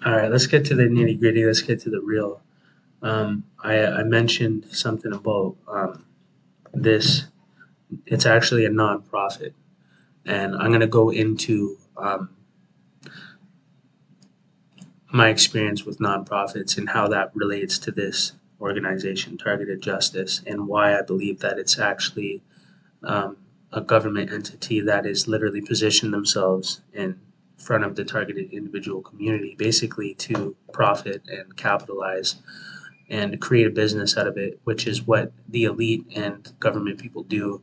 All right, let's get to the nitty gritty. Let's get to the real. I mentioned something about this. It's actually a nonprofit, and I'm going to go into my experience with nonprofits and how that relates to this organization, Targeted Justice, and why I believe that it's actually um, a government entity that is literally positioned themselves in front of the targeted individual community, basically to profit and capitalize and create a business out of it, which is what the elite and government people do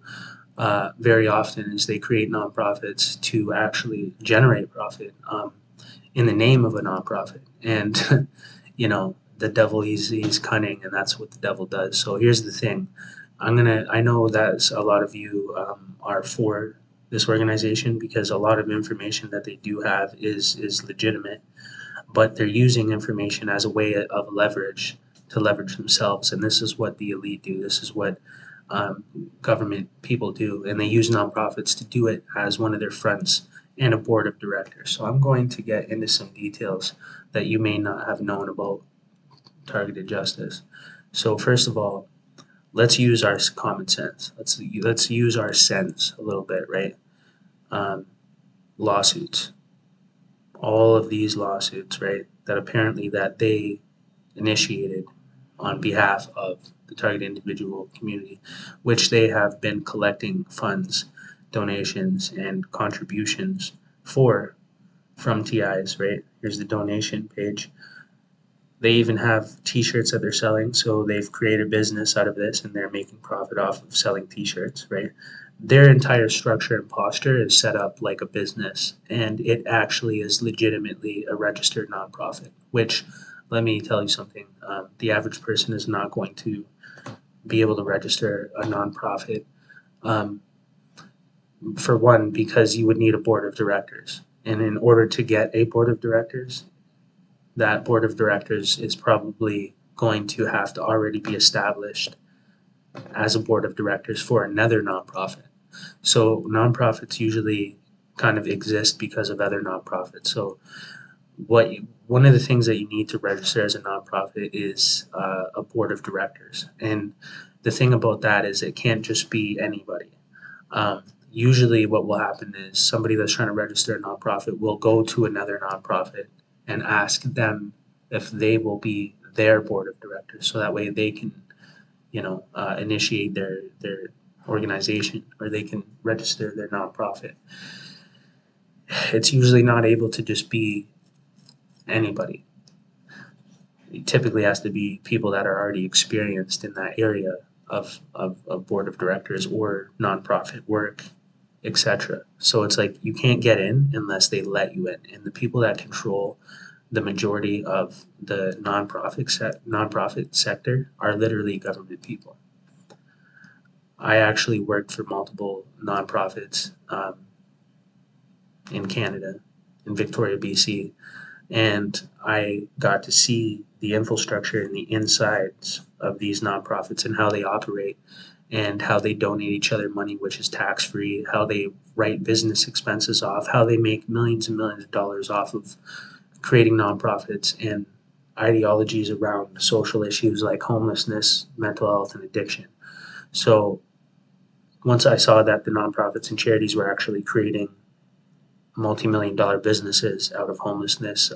very often is they create nonprofits to actually generate profit in the name of a nonprofit. And, the devil, he's cunning, and that's what the devil does. So here's the thing. I know that a lot of you are for this organization because a lot of information that they do have is legitimate, but they're using information as a way of leverage to leverage themselves. And this is what the elite do. This is what government people do. And they use nonprofits to do it as one of their fronts and a board of directors. So I'm going to get into some details that you may not have known about targeted justice. So first of all, let's use our common sense. Let's use our sense a little bit, right? Um, Lawsuits, all of these lawsuits, right? That apparently that they initiated on behalf of the target individual community, which they have been collecting funds, donations, and contributions for from TIs, right? Here's the donation page. They even have t-shirts that they're selling, so they've created a business out of this and they're making profit off of selling t-shirts, right? Their entire structure and posture is set up like a business, and it actually is legitimately a registered nonprofit, which let me tell you something. The average person is not going to be able to register a nonprofit. Um, for one, because you would need a board of directors. And in order to get a board of directors, that board of directors is probably going to have to already be established as a board of directors for another nonprofit. So nonprofits usually kind of exist because of other nonprofits. So one of the things that you need to register as a nonprofit is a board of directors. And the thing about that is it can't just be anybody. Usually, what will happen is somebody that's trying to register a nonprofit will go to another nonprofit and ask them if they will be their board of directors, so that way they can, initiate their organization or they can register their nonprofit. It's usually not able to just be anybody. It typically has to be people that are already experienced in that area of board of directors or nonprofit work, etc. So it's like you can't get in unless they let you in. And the people that control the majority of the nonprofit sector are literally government people. I actually worked for multiple nonprofits in Canada, in Victoria, BC, and I got to see the infrastructure and the insides of these nonprofits and how they operate and how they donate each other money, which is tax free, how they write business expenses off, how they make millions and millions of dollars off of creating nonprofits and ideologies around social issues like homelessness, mental health, and addiction. So once I saw that the nonprofits and charities were actually creating multi-million dollar businesses out of homelessness,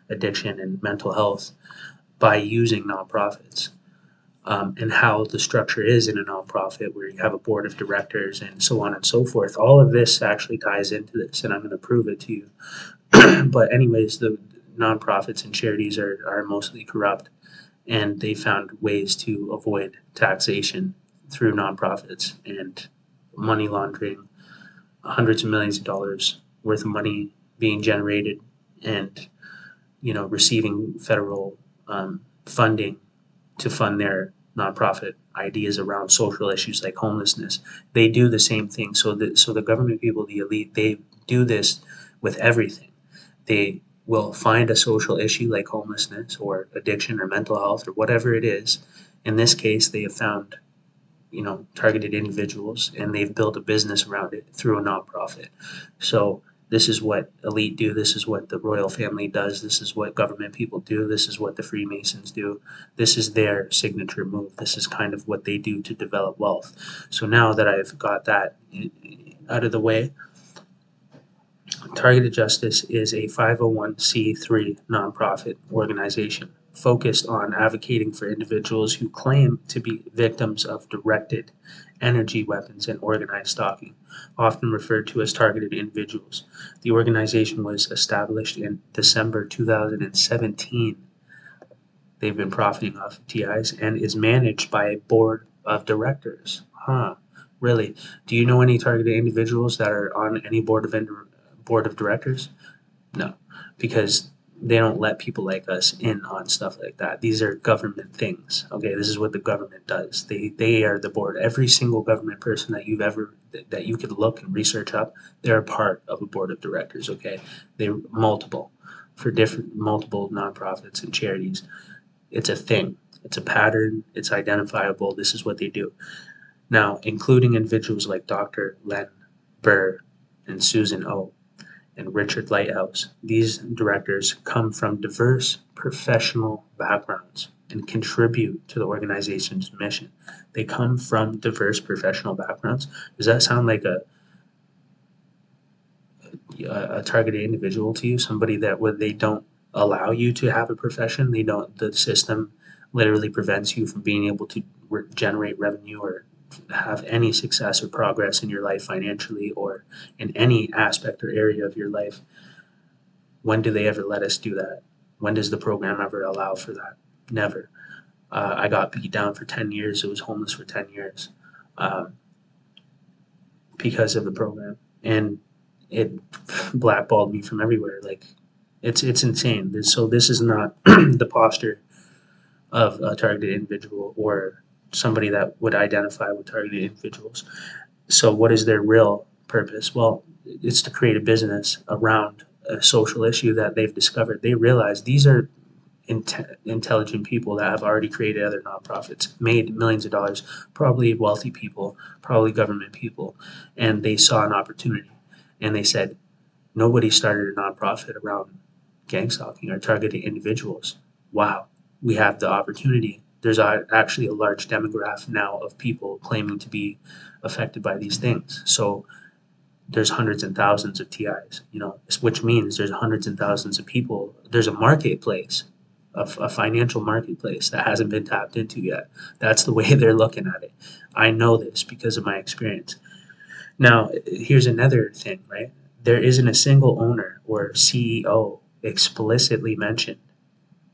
addiction, and mental health by using nonprofits. And how the structure is in a nonprofit, where you have a board of directors and so on and so forth. All of this actually ties into this, and I'm going to prove it to you. But, anyways, the nonprofits and charities are mostly corrupt, and they found ways to avoid taxation through nonprofits and money laundering, hundreds of millions of dollars worth of money being generated and receiving federal funding to fund their nonprofit ideas around social issues like homelessness. They do the same thing. So the government people, the elite, they do this with everything. They will find a social issue like homelessness or addiction or mental health or whatever it is. In this case, they have found targeted individuals and they've built a business around it through a nonprofit. So This is what elite do. This is what the royal family does. This is what government people do. This is what the Freemasons do. This is their signature move. This is kind of what they do to develop wealth. So now that I've got that out of the way, Targeted Justice is a 501c3 nonprofit organization focused on advocating for individuals who claim to be victims of directed energy weapons and organized stalking, often referred to as targeted individuals. The organization was established in December 2017. They've been profiting off of TIs and is managed by a board of directors. Huh, really? Do you know any targeted individuals that are on any board of directors? No, because they don't let people like us in on stuff like that. These are government things. Okay, this is what the government does. They are the board. Every single government person that you've ever that you could look and research up, they're a part of a board of directors. Okay, they're multiple for different multiple nonprofits and charities. It's a thing. It's a pattern. It's identifiable. This is what they do. Now, including individuals like Dr. Len Burr and Susan O and Richard Lighthouse. These directors come from diverse professional backgrounds and contribute to the organization's mission. They come from diverse professional backgrounds. Does that sound like a targeted individual to you? Somebody that when they don't allow you to have a profession, they don't. The system literally prevents you from being able to generate revenue or have any success or progress in your life financially or in any aspect or area of your life. When do they ever let us do that? When does the program ever allow for that? Never. I got beat down for 10 years. I was homeless for 10 years um, because of the program. And it blackballed me from everywhere. Like, it's insane. So this is not the posture of a targeted individual or somebody that would identify with targeted individuals. So what is their real purpose? Well, it's to create a business around a social issue that they've discovered. They realize these are intelligent people that have already created other nonprofits, made millions of dollars, probably wealthy people, probably government people, and they saw an opportunity and they said, nobody started a nonprofit around gang stalking or targeting individuals. Wow, we have the opportunity. There's actually a large demographic now of people claiming to be affected by these things. So there's hundreds and thousands of TIs, which means there's hundreds and thousands of people. There's a marketplace, a financial marketplace that hasn't been tapped into yet. That's the way they're looking at it. I know this because of my experience. Now, here's another thing, right? There isn't a single owner or CEO explicitly mentioned.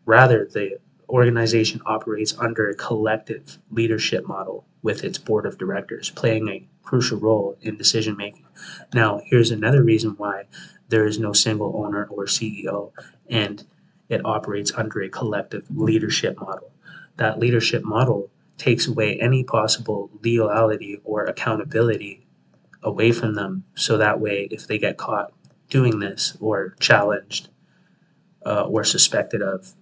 Rather, the organization operates under a collective leadership model with its board of directors playing a crucial role in decision making. Now, here's another reason why there is no single owner or CEO and it operates under a collective leadership model. That leadership model takes away any possible legality or accountability away from them so that way if they get caught doing this or challenged or suspected of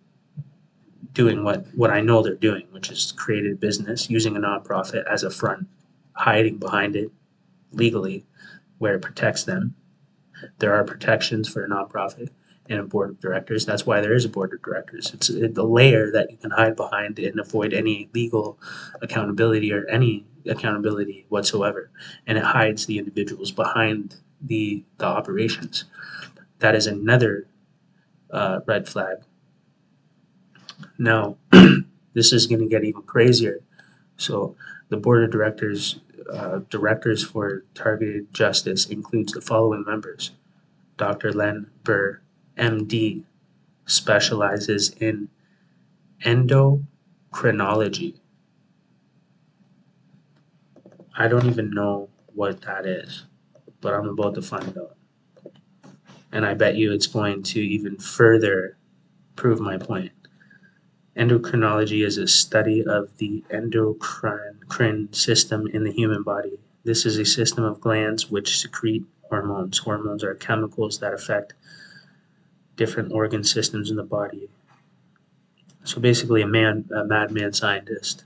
doing what I know they're doing, which is created a business using a nonprofit as a front, hiding behind it legally where it protects them. There are protections for a nonprofit and a board of directors. That's why there is a board of directors. It's the layer that you can hide behind and avoid any legal accountability or any accountability whatsoever. And it hides the individuals behind the operations. That is another red flag. Now, this is going to get even crazier. So, the board of directors for Targeted Justice includes the following members: Dr. Len Burr, MD, specializes in endocrinology. I don't even know what that is, but I'm about to find out. And I bet you it's going to even further prove my point. Endocrinology is a study of the endocrine system in the human body. This is a system of glands which secrete hormones. Hormones are chemicals that affect different organ systems in the body. So basically, a madman scientist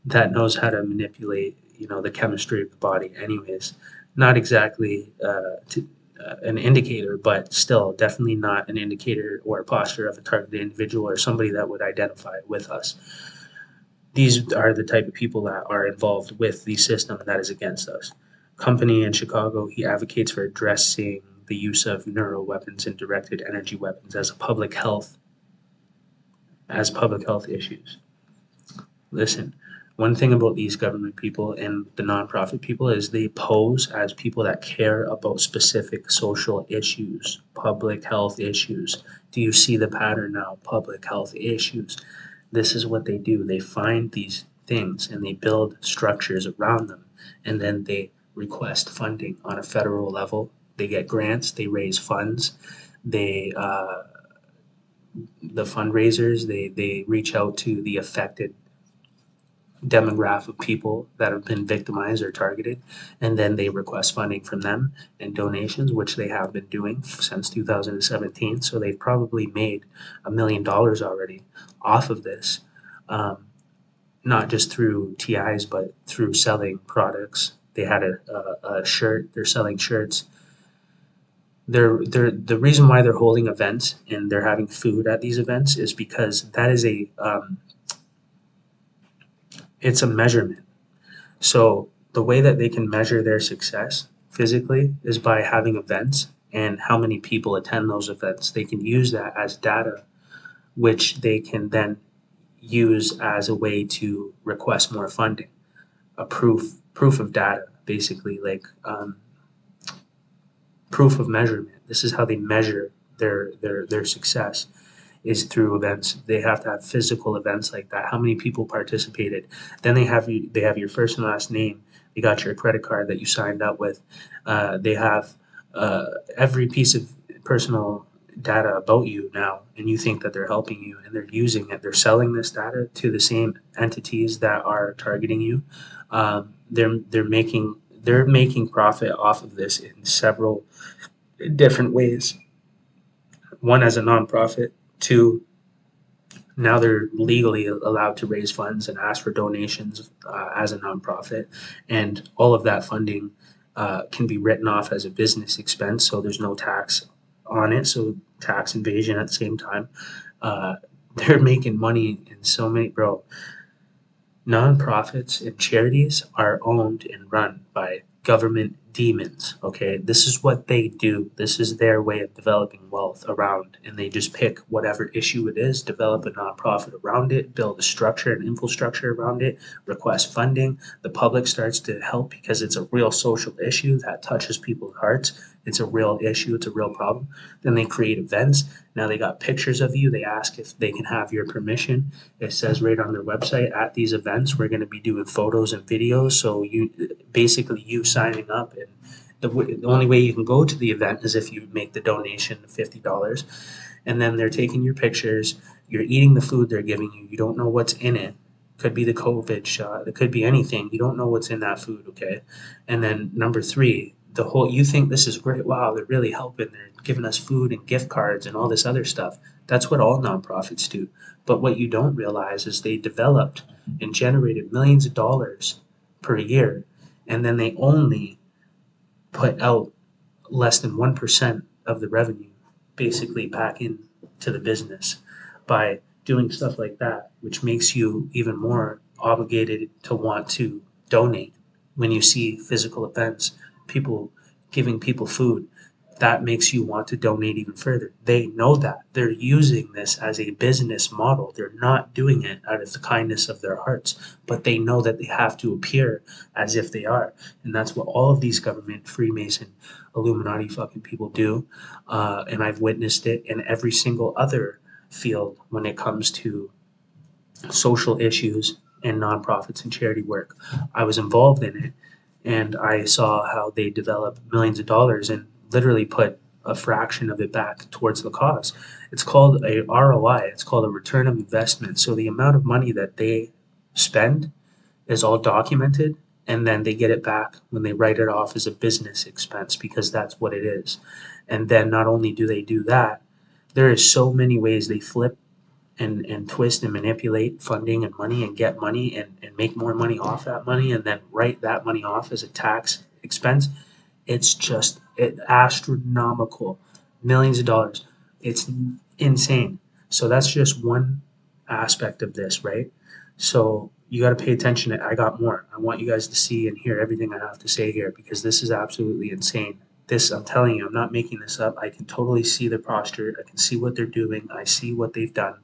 that knows how to manipulate, the chemistry of the body. Anyways, not exactly an indicator, but still definitely not an indicator or a posture of a targeted individual or somebody that would identify with us. These are the type of people that are involved with the system that is against us. Company in Chicago, he advocates for addressing the use of neuro weapons and directed energy weapons as public health issues. Listen, one thing about these government people and the nonprofit people is they pose as people that care about specific social issues, public health issues. Do you see the pattern now? Public health issues. This is what they do. They find these things and they build structures around them, and then they request funding on a federal level. They get grants, they raise funds, they the fundraisers, they reach out to the affected demographic of people that have been victimized or targeted, and then they request funding from them and donations, which they have been doing since 2017. So they've probably made $1 million already off of this, um, not just through TIs, but through selling products. They had a shirt. They're selling shirts. The reason why they're holding events and they're having food at these events is because that is it's a measurement. So the way that they can measure their success physically is by having events and how many people attend those events. They can use that as data, which they can then use as a way to request more funding, a proof of data, basically, like proof of measurement. This is how they measure their success, is through events. They have to have physical events like that. How many people participated? Then they have your first and last name. They got your credit card that you signed up with. They have every piece of personal data about you now, and you think that they're helping you, and they're using it. They're selling this data to the same entities that are targeting you. They're making profit off of this in several different ways. One, as a nonprofit. Two, now they're legally allowed to raise funds and ask for donations as a nonprofit, and all of that funding can be written off as a business expense, so there's no tax on it. So tax evasion at the same time. Uh, they're making money in so many, bro. Nonprofits and charities are owned and run by government demons. Okay, this is what they do. This is their way of developing wealth around, and they just pick whatever issue it is, develop a nonprofit around it, build a structure and infrastructure around it, request funding. The public starts to help because it's a real social issue that touches people's hearts. It's a real issue, it's a real problem. Then they create events. Now they got pictures of you. They ask if they can have your permission. It says right on their website, at these events we're going to be doing photos and videos, so you signing up, and the only way you can go to the event is if you make the donation of $50, and then they're taking your pictures. You're eating the food they're giving you. You don't know what's in it. Could be the COVID shot. It could be anything. You don't know what's in that food. Okay. And then number three, you think this is great. Wow, they're really helping. They're giving us food and gift cards and all this other stuff. That's what all nonprofits do. But what you don't realize is they developed and generated millions of dollars per year, and then they only put out less than 1% of the revenue basically back into the business by doing stuff like that, which makes you even more obligated to want to donate. When you see physical events, people giving people food, that makes you want to donate even further. They know that. They're using this as a business model. They're not doing it out of the kindness of their hearts, but they know that they have to appear as if they are. And that's what all of these government, Freemason, Illuminati fucking people do. And I've witnessed it in every single other field when it comes to social issues and nonprofits and charity work. I was involved in it, and I saw how they develop millions of dollars and literally put a fraction of it back towards the cause. It's called a ROI, it's called a return of investment. So the amount of money that they spend is all documented, and then they get it back when they write it off as a business expense, because that's what it is. And then not only do they do that, there is so many ways they flip and twist and manipulate funding and money and get money and make more money off that money and then write that money off as a tax expense. It's just astronomical, millions of dollars. It's insane. So that's just one aspect of this, right? So you got to pay attention. I got more. I want you guys to see and hear everything I have to say here because this is absolutely insane. This, I'm telling you, I'm not making this up. I can totally see their posture. I can see what they're doing. I see what they've done,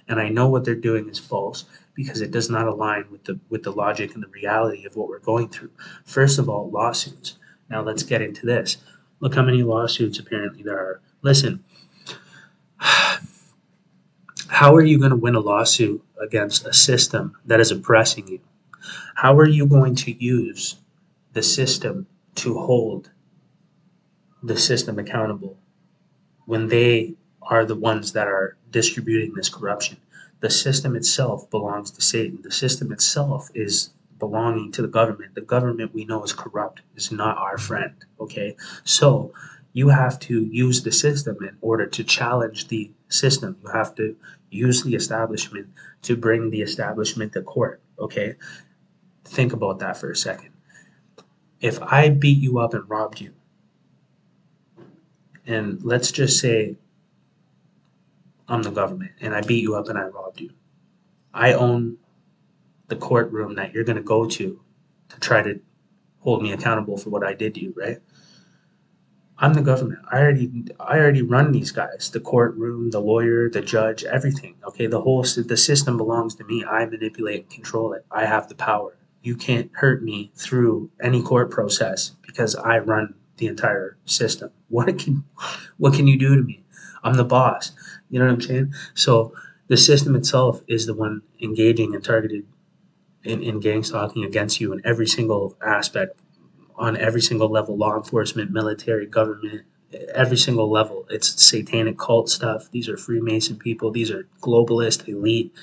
and I know what they're doing is false because it does not align with the logic and the reality of what we're going through. First of all, lawsuits. Now let's get into this. Look how many lawsuits apparently there are. Listen, how are you going to win a lawsuit against a system that is oppressing you? How are you going to use the system to hold the system accountable when they are the ones that are distributing this corruption? The system itself belongs to Satan. The system itself is belonging to the government. The government we know is corrupt, is not our friend. Okay? So you have to use the system in order to challenge the system. You have to use the establishment to bring the establishment to court. Okay? Think about that for a second. If I beat you up and robbed you, and let's just say I'm the government and I beat you up and I robbed you, I own the courtroom that you're going to go to try to hold me accountable for what I did to you, right? I'm the government. I already run these guys, the courtroom, the lawyer, the judge, everything. Okay, the system belongs to me. I manipulate and control it. I have the power. You can't hurt me through any court process because I run the entire system. What can you do to me? I'm the boss. You know what I'm saying? So the system itself is the one engaging and targeted in gang stalking against you in every single aspect, on every single level, law enforcement, military, government, every single level. It's satanic cult stuff. These are Freemason people. These are globalist elite.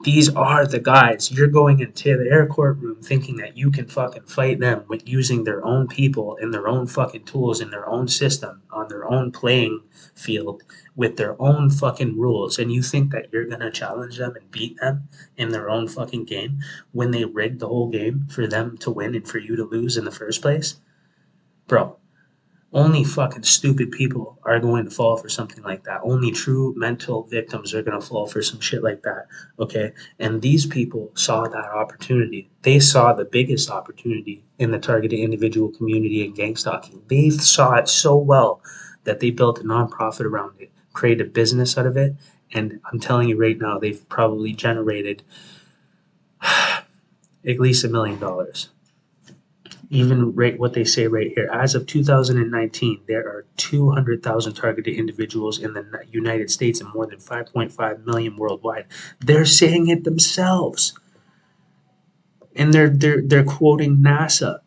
These are the guys. You're going into their courtroom thinking that you can fucking fight them with using their own people and their own fucking tools in their own system on their own playing field with their own fucking rules. And you think that you're gonna challenge them and beat them in their own fucking game when they rigged the whole game for them to win and for you to lose in the first place? Bro, only fucking stupid people are going to fall for something like that. Only true mental victims are going to fall for some shit like that. Okay. And these people saw that opportunity. They saw the biggest opportunity in the targeted individual community in gang stalking. They saw it so well that they built a nonprofit around it, created a business out of it. And I'm telling you right now, they've probably generated at least $1 million. Even right what they say right here, as of 2019, there are 200,000 targeted individuals in the United States and more than 5.5 million worldwide. They're saying it themselves, and they're quoting NASA.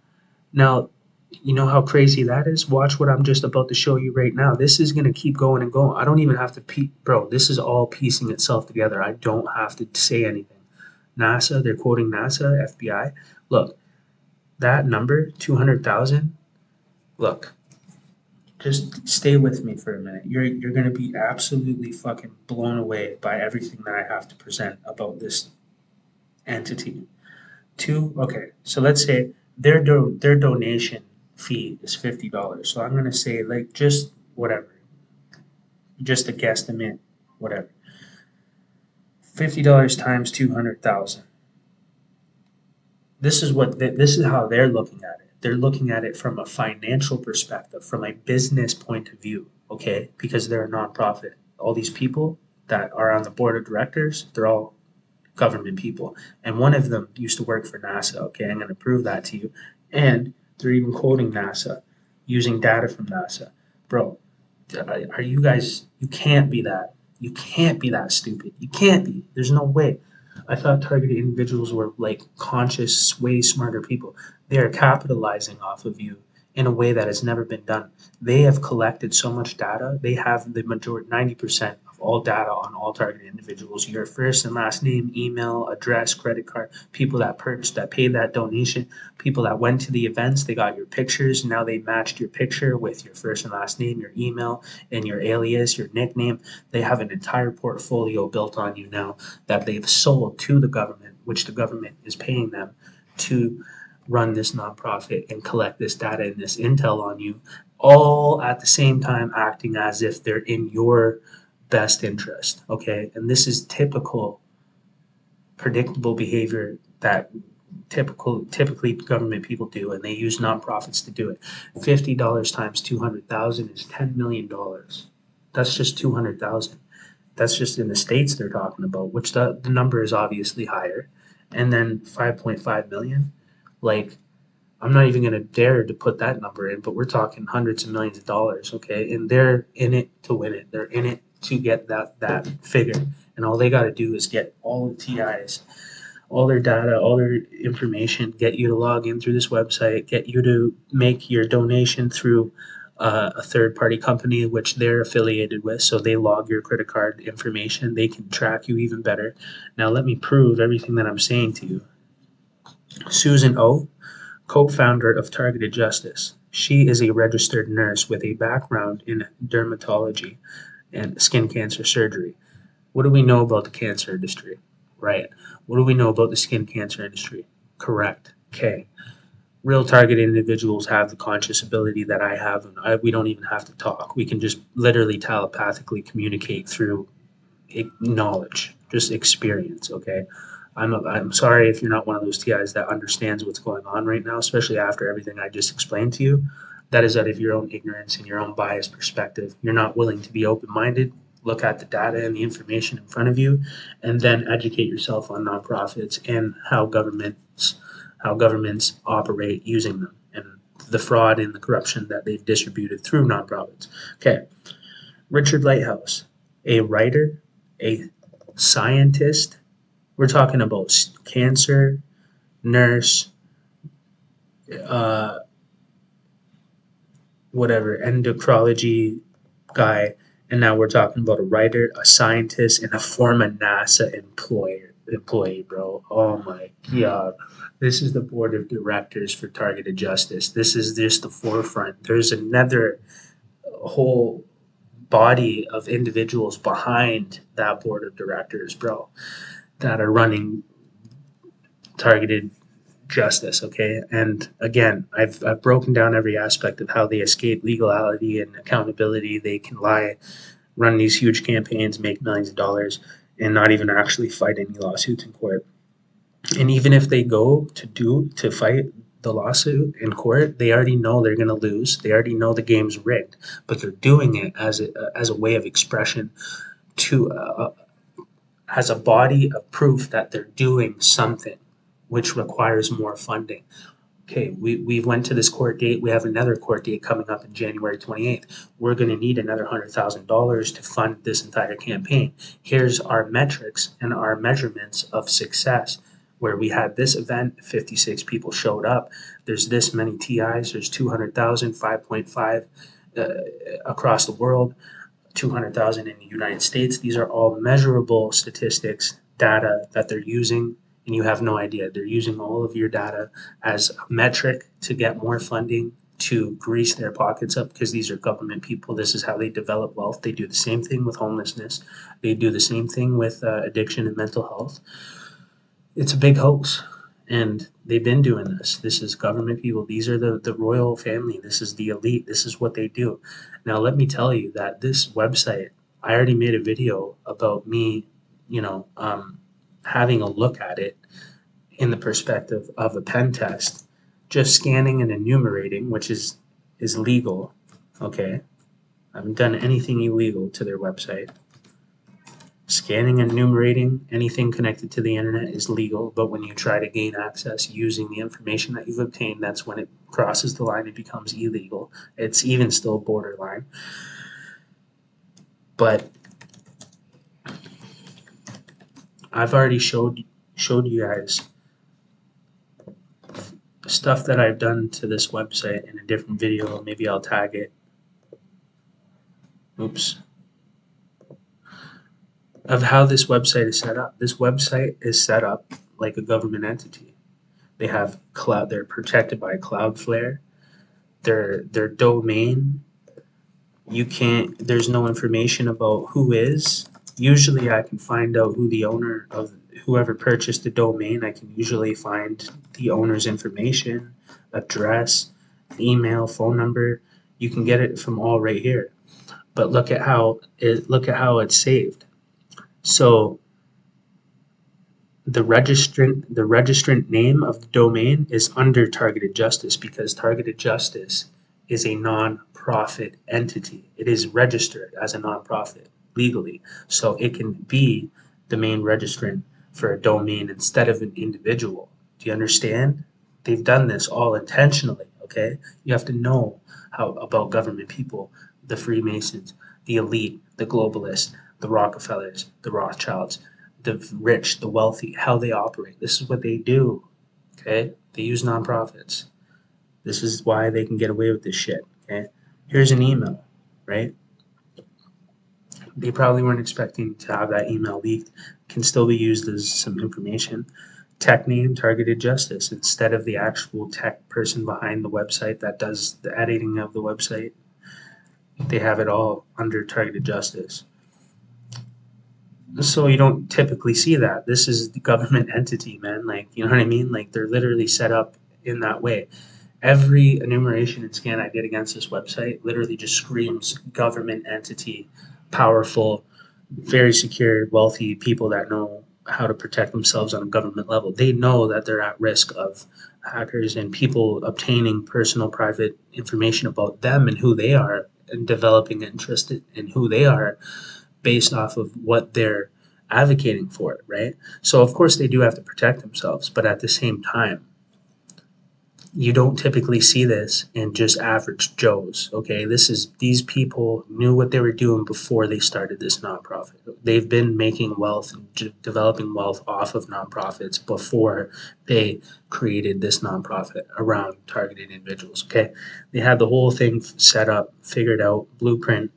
Now, you know how crazy that is? Watch what I'm just about to show you right now. This is gonna keep going and going. I don't even have to bro. This is all piecing itself together. I don't have to say anything. NASA, they're quoting NASA, FBI. Look, that number, 200,000. Look, just stay with me for a minute. You're gonna be absolutely fucking blown away by everything that I have to present about this entity. Okay, so let's say their donation fee is $50. So I'm gonna say like just whatever, just a guesstimate, whatever. $50 times 200,000. This is how they're looking at it. They're looking at it from a financial perspective, from a business point of view, okay? Because they're a nonprofit. All these people that are on the board of directors, they're all government people. And one of them used to work for NASA, okay? I'm going to prove that to you. And they're even quoting NASA, using data from NASA. Bro, are you guys, you can't be that. You can't be that stupid. You can't be. There's no way. I thought targeted individuals were like conscious, way smarter people. They are capitalizing off of you in a way that has never been done. They have collected so much data. They have the majority, 90% of all data on all targeted individuals. Your first and last name, email, address, credit card, people that purchased, that paid that donation, people that went to the events, they got your pictures. Now they matched your picture with your first and last name, your email, and your alias, your nickname. They have an entire portfolio built on you now that they've sold to the government, which the government is paying them to run this nonprofit and collect this data and this intel on you, all at the same time acting as if they're in your best interest. Okay. And this is typical, predictable behavior that typically government people do, and they use nonprofits to do it. $50 times 200,000 is $10 million. That's just 200,000. That's just in the states they're talking about, which the number is obviously higher. And then 5.5 million, like, I'm not even going to dare to put that number in, but we're talking hundreds of millions of dollars, okay? And they're in it to win it. They're in it to get that figure. And all they got to do is get all the TIs, all their data, all their information, get you to log in through this website, get you to make your donation through a third party company which they're affiliated with. So they log your credit card information. They can track you even better. Now, let me prove everything that I'm saying to you. Susan O, co-founder of Targeted Justice. She is a registered nurse with a background in dermatology and skin cancer surgery. What do we know about the cancer industry? Right. What do we know about the skin cancer industry? Correct. Okay. Real targeted individuals have the conscious ability that I have, and we don't even have to talk. We can just literally telepathically communicate through knowledge, just experience. Okay. I'm sorry if you're not one of those TIs that understands what's going on right now, especially after everything I just explained to you. That is out of your own ignorance and your own biased perspective. You're not willing to be open-minded, look at the data and the information in front of you, and then educate yourself on nonprofits and how governments operate using them, and the fraud and the corruption that they've distributed through nonprofits. Okay, Richard Lighthouse, a writer, a scientist. We're talking about cancer, nurse, uh, whatever, endocrinology guy, and now we're talking about a writer, a scientist, and a former NASA employee, bro. Oh my god. This is the board of directors for Targeted Justice. This is just the forefront. There's another whole body of individuals behind that board of directors, bro, that are running Targeted Justice. Okay, and again, I've broken down every aspect of how they escape legality and accountability. They can lie, run these huge campaigns, make millions of dollars, and not even actually fight any lawsuits in court. And even if they go to fight the lawsuit in court, they already know they're going to lose. They already know the game's rigged, but they're doing it as a way of expression, to as a body of proof that they're doing something, which requires more funding. Okay, we went to this court date. We have another court date coming up in January 28th. We're going to need another $100,000 to fund this entire campaign. Here's our metrics and our measurements of success, where we had this event, 56 people showed up. There's this many TIs. There's 200,000, 5.5 across the world, 200,000 in the United States. These are all measurable statistics, data that they're using, and you have no idea. They're using all of your data as a metric to get more funding, to grease their pockets up, because these are government people. This is how they develop wealth. They do the same thing with homelessness. They do the same thing with addiction and mental health. It's a big hoax, and they've been doing this. This is government people. These are the royal family. This is the elite. This is what they do. Now, let me tell you that this website, I already made a video about me, you know, having a look at it in the perspective of a pen test, just scanning and enumerating, which is legal. Okay, I haven't done anything illegal to their website. Scanning and enumerating anything connected to the internet is legal, but when you try to gain access using the information that you've obtained, that's when it crosses the line and becomes illegal. It's even still borderline. But I've already showed you guys stuff that I've done to this website in a different video. Maybe I'll tag it. Oops. Of how this website is set up. This website is set up like a government entity. They have cloud. They're protected by Cloudflare. Their domain. You can't. There's no information about who is. Usually, I can find out who the owner of whoever purchased the domain, I can usually find the owner's information, address, email, phone number. You can get it from all right here. But look at how it's saved. So the registrant name of the domain is under targeted justice because targeted justice is a non-profit entity. It is registered as a non-profit legally, so it can be the main registrant for a domain instead of an individual. Do you understand? They've done this all intentionally. Okay, you have to know how about government people, the Freemasons, the elite, the globalists, the Rockefellers, the Rothschilds, the rich, the wealthy, how they operate. This is what they do. Okay, they use nonprofits. This is why they can get away with this shit. Okay, here's an email, right? They probably weren't expecting to have that email leaked. Can still be used as some information. Tech name, targeted justice, instead of the actual tech person behind the website that does the editing of the website. They have it all under targeted justice. So you don't typically see that. This is the government entity, man. Like, you know what I mean? Like, they're literally set up in that way. Every enumeration and scan I did against this website literally just screams government entity, powerful, very secure, wealthy people that know how to protect themselves on a government level. They know that they're at risk of hackers and people obtaining personal private information about them and who they are and developing interest in who they are based off of what they're advocating for, right? So of course they do have to protect themselves, but at the same time, you don't typically see this in just average Joes. Okay, these people knew what they were doing before they started this nonprofit. They've been making wealth and developing wealth off of nonprofits before they created this nonprofit around targeted individuals. Okay, they had the whole thing set up, figured out, blueprint,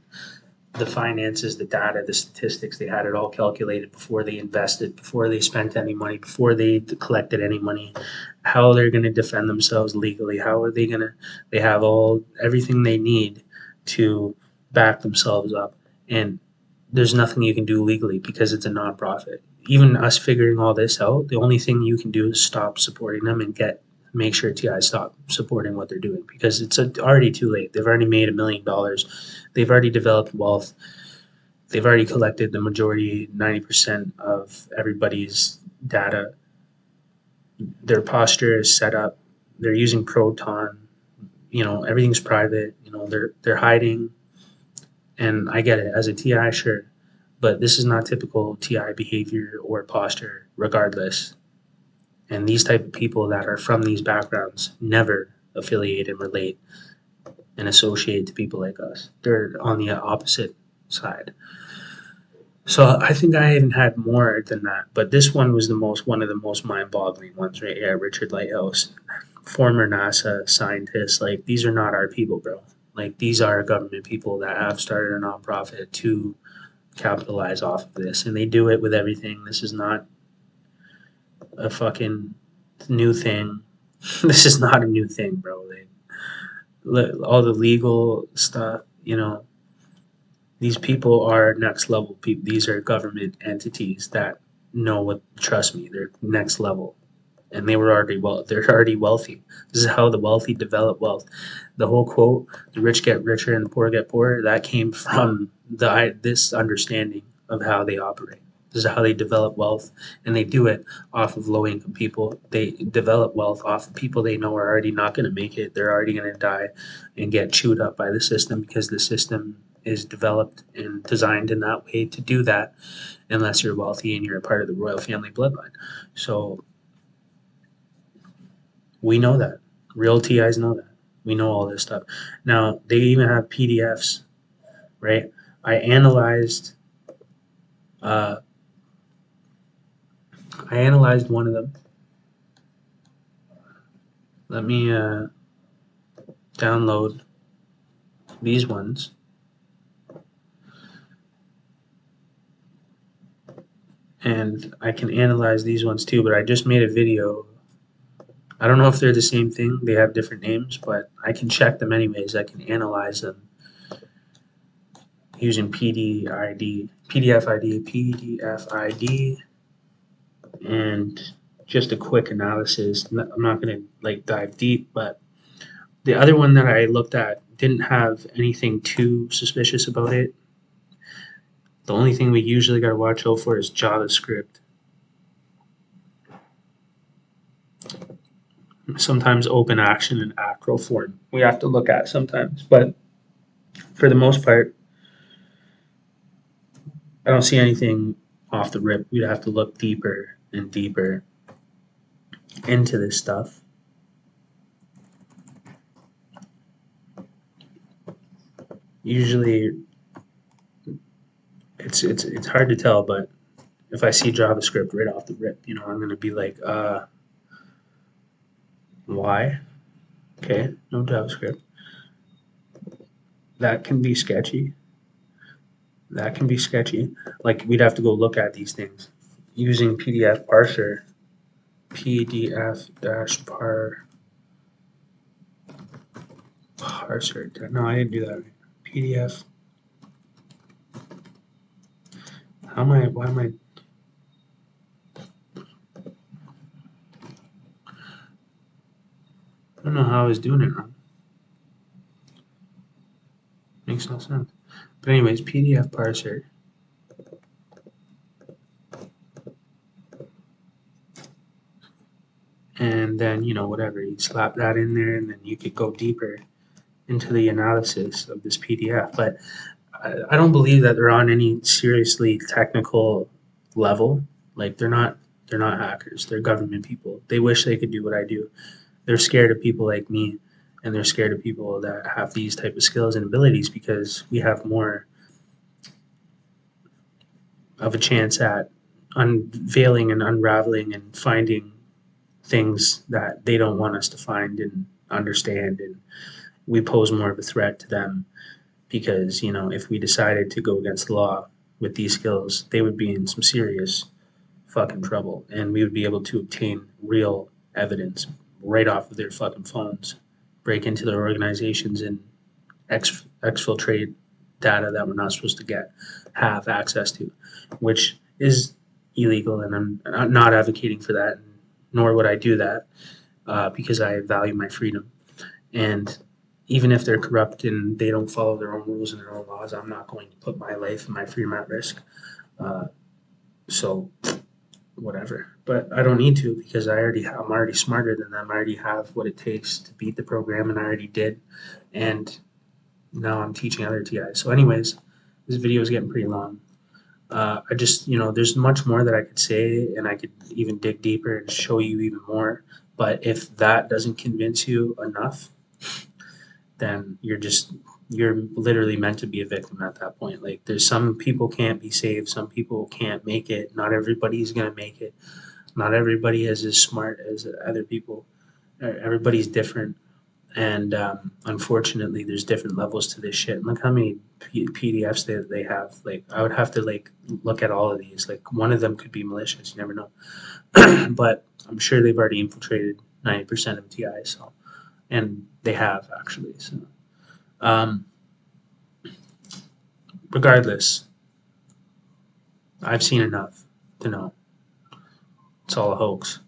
the finances, the data, the statistics. They had it all calculated before they invested, before they spent any money, before they collected any money, how they're going to defend themselves legally, how are they going to, they have everything they need to back themselves up. And there's nothing you can do legally because it's a nonprofit. Even us figuring all this out, the only thing you can do is stop supporting them and make sure TI stop supporting what they're doing because it's already too late. They've already made $1 million. They've already developed wealth. They've already collected the majority, 90% of everybody's data. Their posture is set up. They're using Proton. Everything's private. They're hiding. And I get it as a TI, sure, but this is not typical TI behavior or posture, regardless. And these type of people that are from these backgrounds never affiliate and relate and associate to people like us. They're on the opposite side. So I think I even had more than that, but this one was one of the most mind-boggling ones right here. Richard Lighthouse, former NASA scientist. Like, these are not our people, bro. Like, these are government people that have started a nonprofit to capitalize off of this, and they do it with everything. This is not a fucking new thing. This is not a new thing, bro. All the legal stuff, these people are next level people. These are government entities that know what. Trust me, they're next level, and they're already wealthy. This is how the wealthy develop wealth. The whole quote, "The rich get richer and the poor get poorer," that came from this understanding of how they operate. This is how they develop wealth, and they do it off of low income people. They develop wealth off of people they know are already not going to make it. They're already going to die and get chewed up by the system because the system is developed and designed in that way to do that unless you're wealthy and you're a part of the royal family bloodline. So we know that. Real TIs know that. We know all this stuff. Now, they even have PDFs, right? I analyzed uh, one of them. Let me download these ones. And I can analyze these ones too, but I just made a video. I don't know if they're the same thing. They have different names, but I can check them anyways. I can analyze them using PDF ID. And just a quick analysis. I'm not going to like dive deep, but the other one that I looked at didn't have anything too suspicious about it. The only thing we usually got to watch out for is JavaScript. Sometimes open action and acro form we have to look at sometimes, but for the most part, I don't see anything off the rip. We'd have to look deeper and deeper into this stuff. Usually, it's hard to tell, but if I see JavaScript right off the rip, I'm gonna be like, why? Okay, no JavaScript. That can be sketchy. That can be sketchy. Like we'd have to go look at these things using PDF parser. PDF dash parser. No, I didn't do that. PDF. Why am I? I don't know how I was doing it wrong. Makes no sense. But anyways, PDF parser. And then, whatever, you slap that in there and then you could go deeper into the analysis of this PDF. But I don't believe that they're on any seriously technical level. Like they're not hackers. They're government people. They wish they could do what I do. They're scared of people like me, and they're scared of people that have these type of skills and abilities because we have more of a chance at unveiling and unraveling and finding things that they don't want us to find and understand, and we pose more of a threat to them because if we decided to go against the law with these skills, they would be in some serious fucking trouble, and we would be able to obtain real evidence right off of their fucking phones, break into their organizations and exfiltrate data that we're not supposed to have access to, which is illegal, and I'm not advocating for that, nor would I do that because I value my freedom. And even if they're corrupt and they don't follow their own rules and their own laws, I'm not going to put my life and my freedom at risk. So whatever. But I don't need to because I'm already smarter than them. I already have what it takes to beat the program, and I already did. And now I'm teaching other TIs. So, anyways, this video is getting pretty long. I just, there's much more that I could say, and I could even dig deeper and show you even more. But if that doesn't convince you enough, then you're literally meant to be a victim at that point. Like there's some people can't be saved, some people can't make it. Not everybody's gonna make it. Not everybody is as smart as other people. Everybody's different, and unfortunately, there's different levels to this shit. And look how many PDFs they have. Like I would have to like look at all of these. Like one of them could be malicious. You never know. But I'm sure they've already infiltrated 90% of TI. So, and they have actually. So, um, regardless, I've seen enough to know it's all a hoax.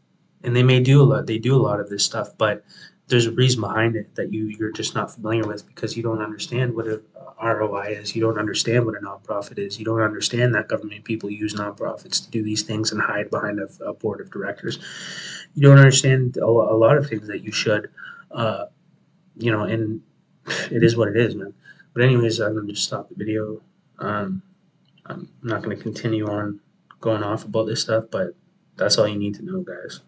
And they may do a lot. They do a lot of this stuff, but there's a reason behind it that you're just not familiar with because you don't understand what a ROI is. You don't understand what a nonprofit is. You don't understand that government people use nonprofits to do these things and hide behind a board of directors. You don't understand a lot of things that you should, uh, and it is what it is, man. But anyways, I'm gonna just stop the video. Um, I'm not gonna continue on going off about this stuff, but that's all you need to know, guys.